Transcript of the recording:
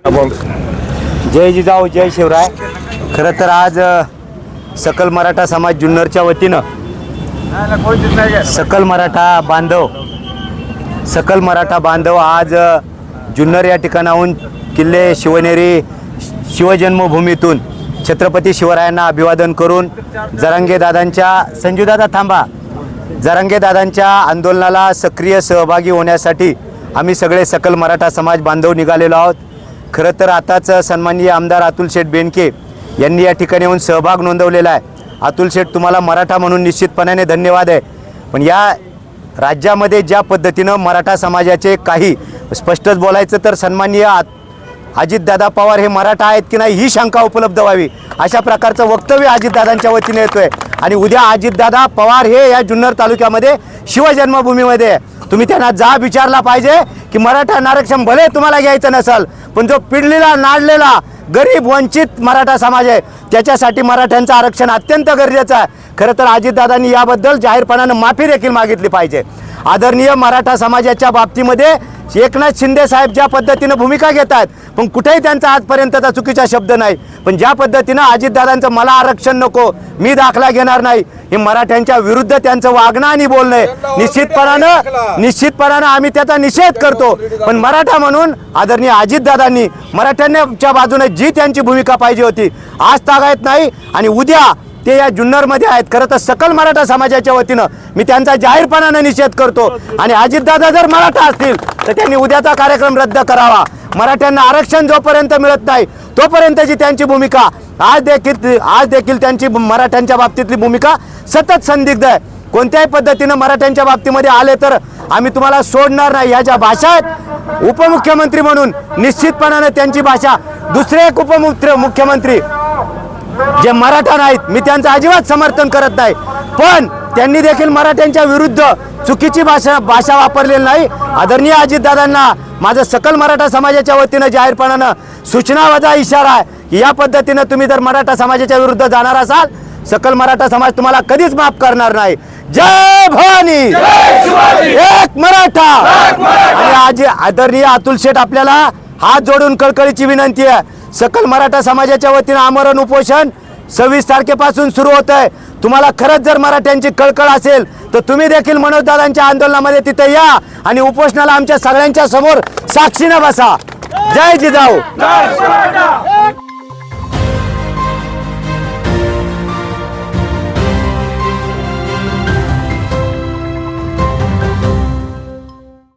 जय जिजाऊ जय शिवराय। खरं तर आज सकल मराठा समाज जुन्नरच्या वतीनं सकल मराठा बांधव आज जुन्नर या ठिकाणाहून किल्ले शिवनेरी शिवजन्मभूमीतून छत्रपती शिवरायांना अभिवादन करून जरांगे दादांच्या आंदोलनाला सक्रिय सहभागी होण्यासाठी आम्ही सगळे सकल मराठा समाज बांधव निघालेलो आहोत। खरं तर आताच सन्माननीय आमदार अतुल शेठ बेनके यांनी या ठिकाणी येऊन सहभाग नोंदवलेला आहे। अतुल शेठ, तुम्हाला मराठा म्हणून निश्चितपणाने धन्यवाद आहे। पण या राज्यामध्ये ज्या पद्धतीनं मराठा समाजाचे काही स्पष्टच बोलायचं तर सन्माननीय अजितदादा पवार हे मराठा आहेत की नाही ही शंका उपलब्ध व्हावी अशा प्रकारचं वक्तव्य अजितदादांच्या वतीने येतोय। आणि उद्या अजितदादा पवार हे या जुन्नर तालुक्यामध्ये शिवजन्मभूमीमध्ये तुम्ही त्यांना जाब विचारला पाहिजे की मराठा आरक्षण भले तुम्हाला घ्यायचं नसेल पण जो पिडलेला नाडलेला गरीब वंचित मराठा समाज आहे त्याच्यासाठी मराठ्यांचं आरक्षण अत्यंत गरजेचं आहे। खरं तर अजितदादांनी याबद्दल जाहीरपणाने माफी देखील मागितली पाहिजे। आदरणीय मराठा समाजाच्या बाबतीमध्ये एकनाथ शिंदे साहेब ज्या पद्धतीनं भूमिका घेत आहेत पण कुठेही त्यांचा आजपर्यंतचा चुकीचा शब्द नाही, पण ज्या पद्धतीनं अजितदादांचं मला आरक्षण नको मी दाखला घेणार नाही हे मराठ्यांच्या विरुद्ध त्यांचं वागणं आणि बोलणं निश्चितपणानं आम्ही त्याचा निषेध करतो। पण मराठा म्हणून आदरणीय अजितदादांनी मराठ्यांच्या बाजूने जी त्यांची भूमिका पाहिजे होती आज तागायत नाही आणि उद्या ते या जुन्नरमध्ये आहेत। खरं तर सकल मराठा समाजाच्या वतीनं मी त्यांचा जाहीरपणाने निषेध करतो आणि अजितदादा जर मराठा असतील तर त्यांनी उद्याचा कार्यक्रम रद्द करावा। मराठ्यांना आरक्षण जोपर्यंत मिळत नाही तोपर्यंतची त्यांची भूमिका आज देखील त्यांची मराठ्यांच्या बाबतीतली भूमिका सतत संदिग्ध आहे। कोणत्याही पद्धतीनं मराठ्यांच्या बाबतीमध्ये आले तर आम्ही तुम्हाला सोडणार नाही। ह्या ज्या भाषा आहेत उपमुख्यमंत्री म्हणून निश्चितपणाने त्यांची भाषा दुसरे एक उपमुख्यमंत्री जे मराठा नाहीत मी त्यांचं अजिबात समर्थन करत नाही, पण त्यांनी देखील मराठ्यांच्या विरुद्ध चुकीची भाषा वापरलेली नाही। आदरणीय अजितदादांना माझं सकल मराठा समाजाच्या वतीनं जाहीरपणानं सूचना वजा इशारा आहे की या पद्धतीनं तुम्ही जर मराठा समाजाच्या विरुद्ध जाणार असाल सकल मराठा समाज तुम्हाला कधीच माफ करणार नाही। जय भवानी, एक मराठा। आणि आज आदरणीय अतुल शेठ आपल्याला हात जोडून कळकळीची विनंती आहे, सकल मराठा समाजाच्या वतीनं आमरण उपोषण 26 तारखेपासून सुरू होत आहे। तुम्हाला खरंच जर मराठ्यांची कळकळ असेल तर तुम्ही देखील मनोजदादांच्या आंदोलनामध्ये तिथे या आणि उपोषणाला आमच्या सगळ्यांच्या समोर साक्षीने बसा। जय जिजाऊ।